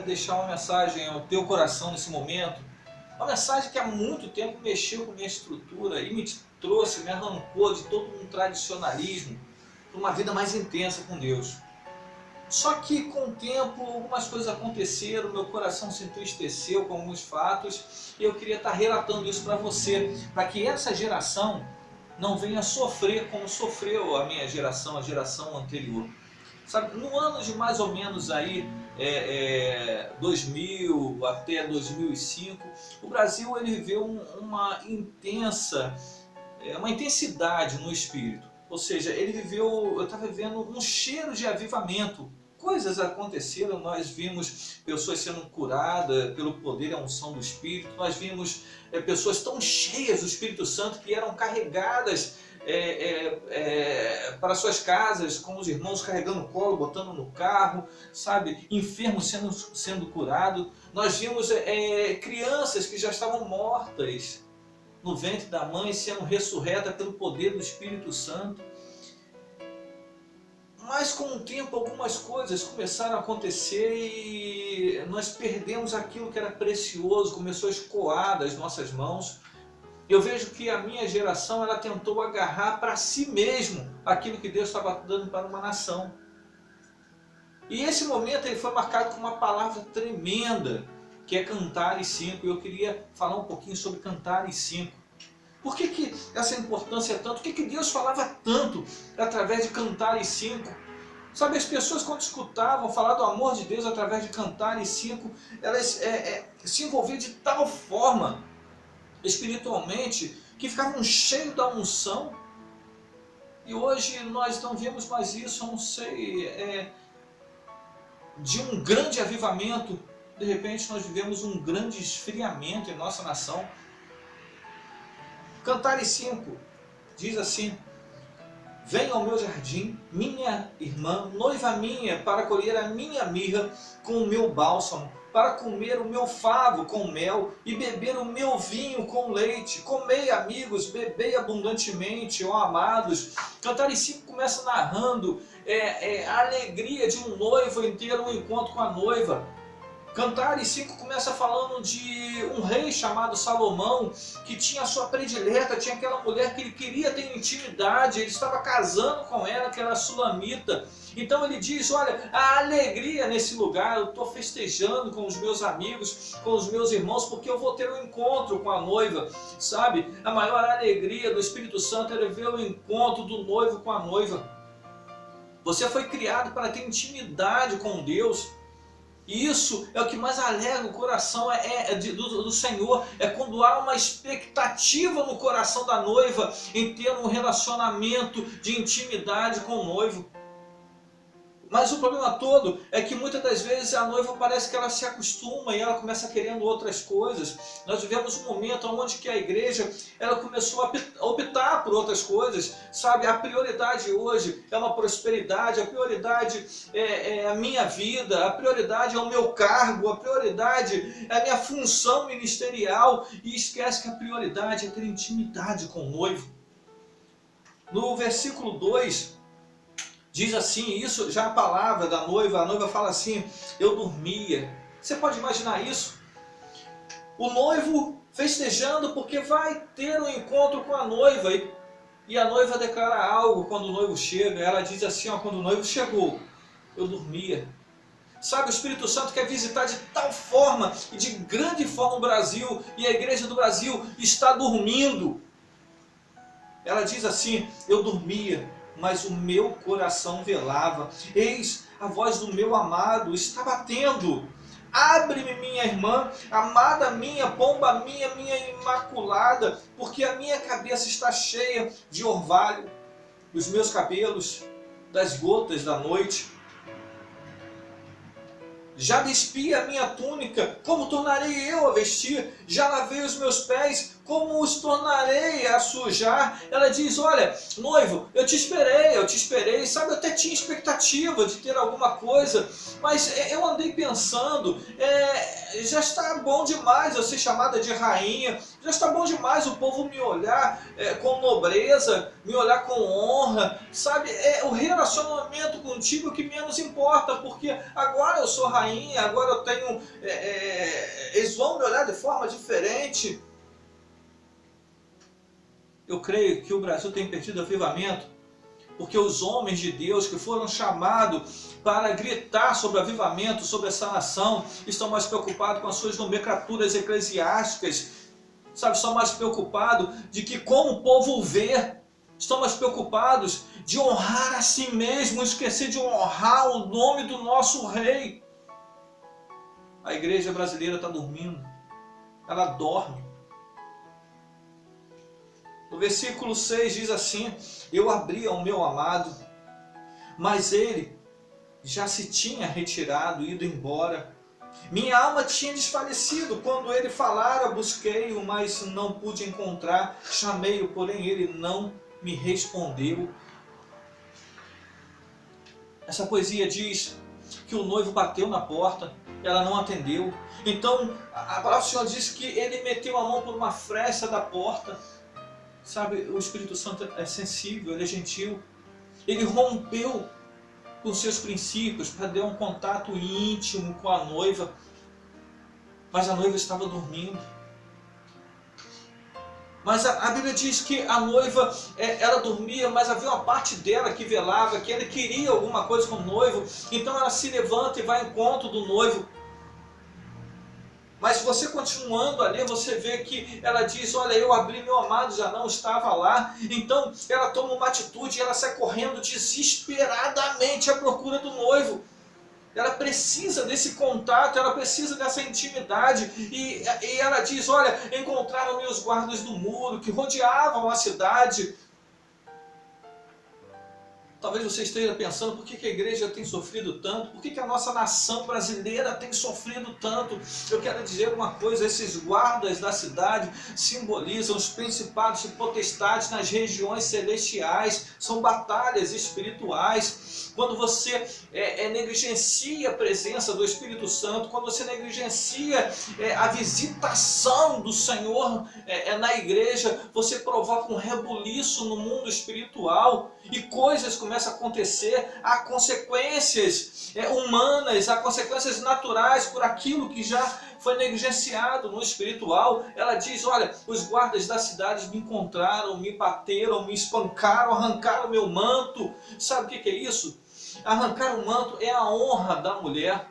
queria deixar uma mensagem ao teu coração nesse momento. Uma mensagem que há muito tempo mexeu com minha estrutura e me trouxe, me arrancou de todo um tradicionalismo para uma vida mais intensa com Deus. Só que com o tempo algumas coisas aconteceram, meu coração se entristeceu com alguns fatos e eu queria estar relatando isso para você, para que essa geração não venha sofrer como sofreu a minha geração, a geração anterior. Sabe, no ano de mais ou menos aí 2000 até 2005, o Brasil ele viveu uma intensidade no espírito. Ou seja, eu estava vivendo um cheiro de avivamento. Coisas aconteceram, nós vimos pessoas sendo curadas pelo poder e a unção do Espírito, nós vimos pessoas tão cheias do Espírito Santo que eram carregadas para suas casas, com os irmãos carregando o colo, botando no carro, sabe? Enfermos sendo curados. Nós vimos crianças que já estavam mortas no ventre da mãe sendo ressurretas pelo poder do Espírito Santo. Mas com o tempo algumas coisas começaram a acontecer e nós perdemos aquilo que era precioso, começou a escoar das nossas mãos. Eu vejo que a minha geração ela tentou agarrar para si mesmo aquilo que Deus estava dando para uma nação. E esse momento ele foi marcado com uma palavra tremenda, que é Cantares 5. Eu queria falar um pouquinho sobre Cantares 5. Por que essa importância é tanto? Por que Deus falava tanto através de Cantares 5? Sabe, as pessoas quando escutavam falar do amor de Deus através de Cantares 5, elas se envolviam de tal forma espiritualmente que ficavam cheios da unção. E hoje nós não vemos mais isso, eu não sei, de um grande avivamento. De repente nós vivemos um grande esfriamento em nossa nação. Cantares 5 diz assim: venha ao meu jardim, minha irmã, noiva minha, para colher a minha mirra com o meu bálsamo, para comer o meu favo com mel e beber o meu vinho com leite. Comei, amigos, bebei abundantemente, ó amados. Cantares 5 começa narrando a alegria de um noivo em ter um encontro com a noiva. Cantares 5 começa falando de um rei chamado Salomão, que tinha a sua predileta, tinha aquela mulher que ele queria ter intimidade, ele estava casando com ela, que era a Sulamita. Então ele diz, olha, a alegria nesse lugar, eu estou festejando com os meus amigos, com os meus irmãos, porque eu vou ter um encontro com a noiva, sabe? A maior alegria do Espírito Santo é ver o encontro do noivo com a noiva. Você foi criado para ter intimidade com Deus. E isso é o que mais alegra o coração do Senhor, é quando há uma expectativa no coração da noiva em ter um relacionamento de intimidade com o noivo. Mas o problema todo é que muitas das vezes a noiva parece que ela se acostuma e ela começa querendo outras coisas. Nós vivemos um momento onde que a igreja ela começou a optar por outras coisas, sabe? A prioridade hoje é uma prosperidade, a prioridade é a minha vida, a prioridade é o meu cargo, a prioridade é a minha função ministerial e esquece que a prioridade é ter intimidade com o noivo. No versículo 2... diz assim, isso já a palavra da noiva, a noiva fala assim, eu dormia. Você pode imaginar isso? O noivo festejando porque vai ter um encontro com a noiva e a noiva declara algo quando o noivo chega. Ela diz assim, ó, quando o noivo chegou, eu dormia. Sabe, o Espírito Santo quer visitar de tal forma e de grande forma o Brasil, e a igreja do Brasil está dormindo. Ela diz assim, eu dormia, mas o meu coração velava. Eis, a voz do meu amado está batendo. Abre-me, minha irmã, amada minha, pomba minha, minha imaculada, porque a minha cabeça está cheia de orvalho, os meus cabelos das gotas da noite. Já despi a minha túnica, como tornarei eu a vestir? Já lavei os meus pés, como os tornarei a sujar? Ela diz, olha, noivo, eu te esperei, sabe, eu até tinha expectativa de ter alguma coisa, mas eu andei pensando, já está bom demais eu ser chamada de rainha, já está bom demais o povo me olhar com nobreza, me olhar com honra, sabe, é o relacionamento contigo que menos importa, porque agora eu sou rainha, agora eu tenho, eles vão me olhar de forma diferente. Eu creio que o Brasil tem perdido avivamento, porque os homens de Deus que foram chamados para gritar sobre o avivamento, sobre essa nação, estão mais preocupados com as suas nomenclaturas eclesiásticas, sabe, estão mais preocupados de que como o povo vê, estão mais preocupados de honrar a si mesmo, esquecer de honrar o nome do nosso rei. A igreja brasileira está dormindo, ela dorme. No versículo 6 diz assim, eu abri ao meu amado, mas ele já se tinha retirado, ido embora. Minha alma tinha desfalecido, quando ele falara, busquei-o, mas não pude encontrar. Chamei-o, porém ele não me respondeu. Essa poesia diz que o noivo bateu na porta, ela não atendeu. Então a palavra do Senhor diz que ele meteu a mão por uma fresta da porta. Sabe, o Espírito Santo é sensível, ele é gentil. Ele rompeu com seus princípios para dar um contato íntimo com a noiva. Mas a noiva estava dormindo. Mas a Bíblia diz que a noiva, ela dormia, mas havia uma parte dela que velava, que ela queria alguma coisa com o noivo. Então ela se levanta e vai ao encontro do noivo. Mas você continuando a ler, você vê que ela diz, olha, eu abri, meu amado já não estava lá. Então ela toma uma atitude e ela sai correndo desesperadamente à procura do noivo. Ela precisa desse contato, ela precisa dessa intimidade. E ela diz, olha, encontraram-me os guardas do muro que rodeavam a cidade. Talvez você esteja pensando, por que a igreja tem sofrido tanto? Por que a nossa nação brasileira tem sofrido tanto? Eu quero dizer uma coisa, esses guardas da cidade simbolizam os principados e potestades nas regiões celestiais, são batalhas espirituais. Quando você negligencia a presença do Espírito Santo, quando você negligencia a visitação do Senhor na igreja, você provoca um rebuliço no mundo espiritual e coisas começam a acontecer, há consequências humanas, há consequências naturais por aquilo que já foi negligenciado no espiritual. Ela diz, olha, os guardas da cidade me encontraram, me bateram, me espancaram, arrancaram meu manto. Sabe o que é isso? Arrancar o manto é a honra da mulher.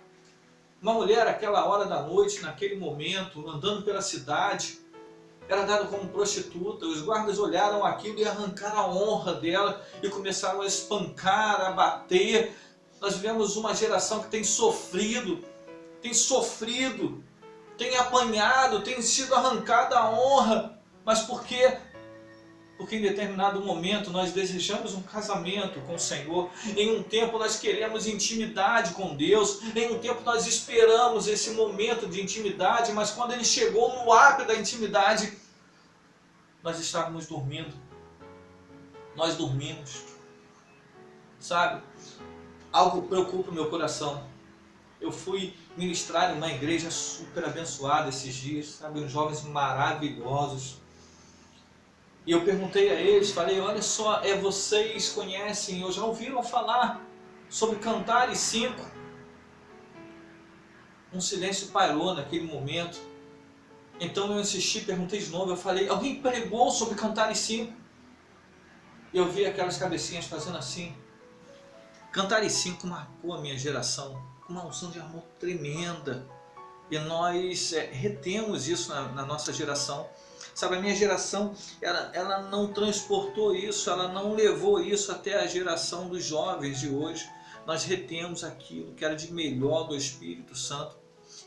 Uma mulher, àquela hora da noite, naquele momento, andando pela cidade, era dada como prostituta. Os guardas olharam aquilo e arrancaram a honra dela e começaram a espancar, a bater. Nós vivemos uma geração que tem sofrido, tem apanhado, tem sido arrancada a honra. Mas por quê? Porque em determinado momento nós desejamos um casamento com o Senhor, em um tempo nós queremos intimidade com Deus, em um tempo nós esperamos esse momento de intimidade, mas quando ele chegou no ápice da intimidade, nós estávamos dormindo. Nós dormimos. Sabe? Algo preocupa o meu coração. Eu fui ministrar em uma igreja super abençoada esses dias, sabe? Uns jovens maravilhosos. E eu perguntei a eles, falei, olha só, vocês conhecem, ou já ouviram falar sobre Cantares 5? Um silêncio pairou naquele momento. Então eu insisti, perguntei de novo, eu falei, alguém pregou sobre Cantares 5? E eu vi aquelas cabecinhas fazendo assim. Cantares 5 marcou a minha geração, com uma unção de amor tremenda. E nós retemos isso na nossa geração. Sabe, a minha geração, ela não transportou isso, ela não levou isso até a geração dos jovens de hoje. Nós retemos aquilo que era de melhor do Espírito Santo.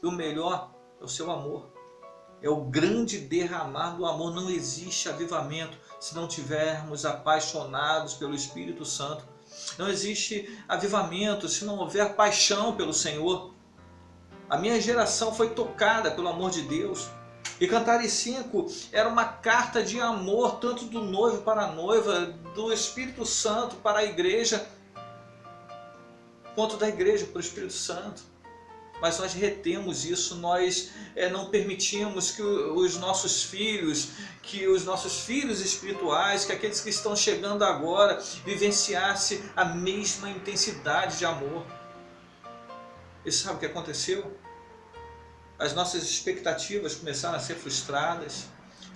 E o melhor é o seu amor. É o grande derramar do amor. Não existe avivamento se não tivermos apaixonados pelo Espírito Santo. Não existe avivamento se não houver paixão pelo Senhor. A minha geração foi tocada pelo amor de Deus. E Cantares 5 era uma carta de amor, tanto do noivo para a noiva, do Espírito Santo para a igreja, quanto da igreja para o Espírito Santo. Mas nós retemos isso, nós não permitimos que os nossos filhos espirituais, que aqueles que estão chegando agora, vivenciassem a mesma intensidade de amor. E sabe o que aconteceu? As nossas expectativas começaram a ser frustradas,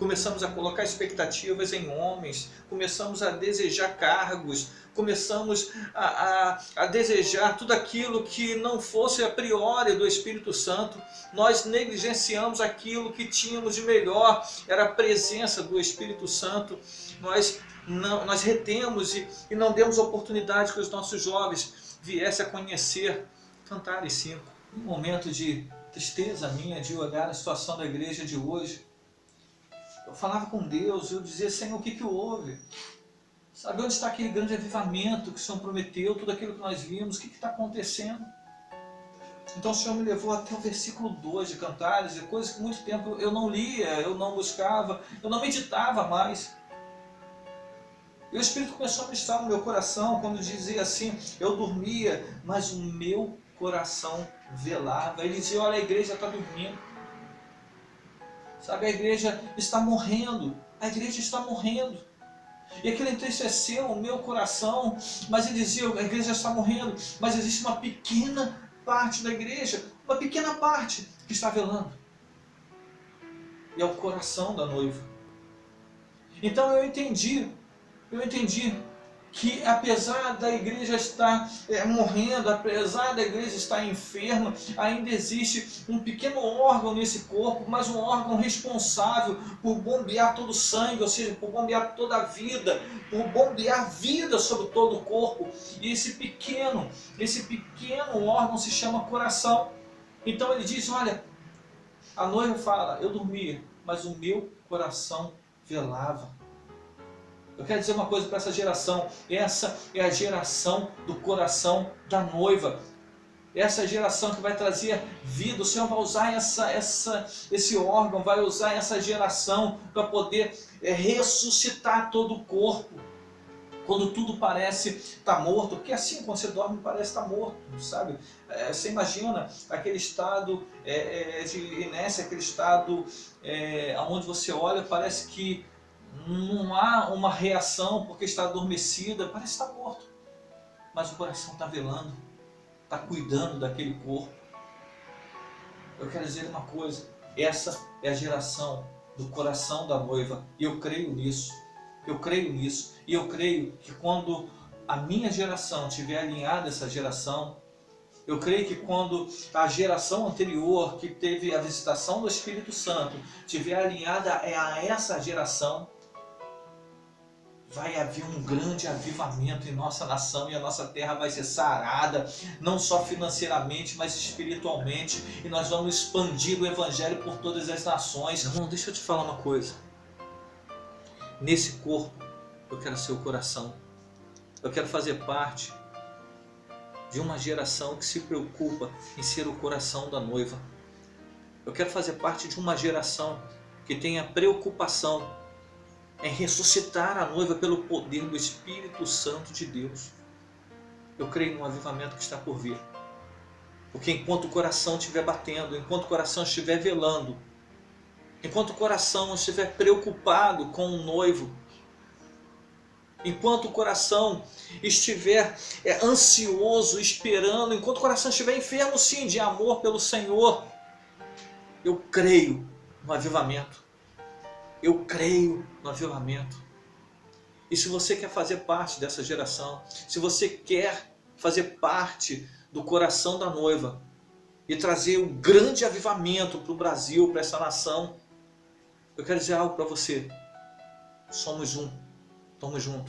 começamos a colocar expectativas em homens, começamos a desejar cargos, começamos a desejar tudo aquilo que não fosse a priori do Espírito Santo. Nós negligenciamos aquilo que tínhamos de melhor, era a presença do Espírito Santo. Nós retemos e não demos oportunidade que os nossos jovens viessem a conhecer Cantares 5. Um momento de tristeza minha de olhar a situação da igreja de hoje. Eu falava com Deus, eu dizia: Senhor, o que houve? Sabe, onde está aquele grande avivamento que o Senhor prometeu, tudo aquilo que nós vimos, o que está acontecendo? Então o Senhor me levou até o versículo 2 de Cantares, coisas que muito tempo eu não lia, eu não buscava, eu não meditava mais. E o Espírito começou a ministrar no meu coração, quando dizia assim: eu dormia, mas o meu coração velava. Ele dizia: olha, a igreja está dormindo. Sabe, a igreja está morrendo. A igreja está morrendo. E aquilo entristeceu o meu coração. Mas ele dizia: a igreja está morrendo. Mas existe uma pequena parte da igreja, uma pequena parte que está velando. E é o coração da noiva. Então eu entendi que apesar da igreja estar morrendo, apesar da igreja estar enferma, ainda existe um pequeno órgão nesse corpo, mas um órgão responsável por bombear todo o sangue, ou seja, por bombear toda a vida, por bombear vida sobre todo o corpo. E esse pequeno órgão se chama coração. Então ele diz: olha, a noiva fala: eu dormia, mas o meu coração velava. Eu quero dizer uma coisa para essa geração: essa é a geração do coração da noiva. Essa é a geração que vai trazer vida. O Senhor vai usar esse órgão, vai usar essa geração para poder ressuscitar todo o corpo. Quando tudo parece estar morto, porque assim, quando você dorme, parece estar morto, sabe? Você imagina aquele estado de inércia, aquele estado onde você olha, parece que não há uma reação porque está adormecida, parece estar morto. Mas o coração está velando, está cuidando daquele corpo. Eu quero dizer uma coisa: essa é a geração do coração da noiva. E eu creio nisso. Eu creio nisso. E eu creio que quando a minha geração estiver alinhada a essa geração, eu creio que quando a geração anterior, que teve a visitação do Espírito Santo, estiver alinhada a essa geração, vai haver um grande avivamento em nossa nação e a nossa terra vai ser sarada, não só financeiramente, mas espiritualmente, e nós vamos expandir o Evangelho por todas as nações. Irmão, deixa eu te falar uma coisa: nesse corpo eu quero ser o coração. Eu quero fazer parte de uma geração que se preocupa em ser o coração da noiva. Eu quero fazer parte de uma geração que tenha preocupação em ressuscitar a noiva pelo poder do Espírito Santo de Deus. Eu creio num avivamento que está por vir. Porque enquanto o coração estiver batendo, enquanto o coração estiver velando, enquanto o coração estiver preocupado com o noivo, enquanto o coração estiver ansioso, esperando, enquanto o coração estiver enfermo, sim, de amor pelo Senhor, eu creio no avivamento. Eu creio no avivamento. E se você quer fazer parte dessa geração, se você quer fazer parte do coração da noiva e trazer um grande avivamento para o Brasil, para essa nação, eu quero dizer algo para você: somos um, estamos juntos.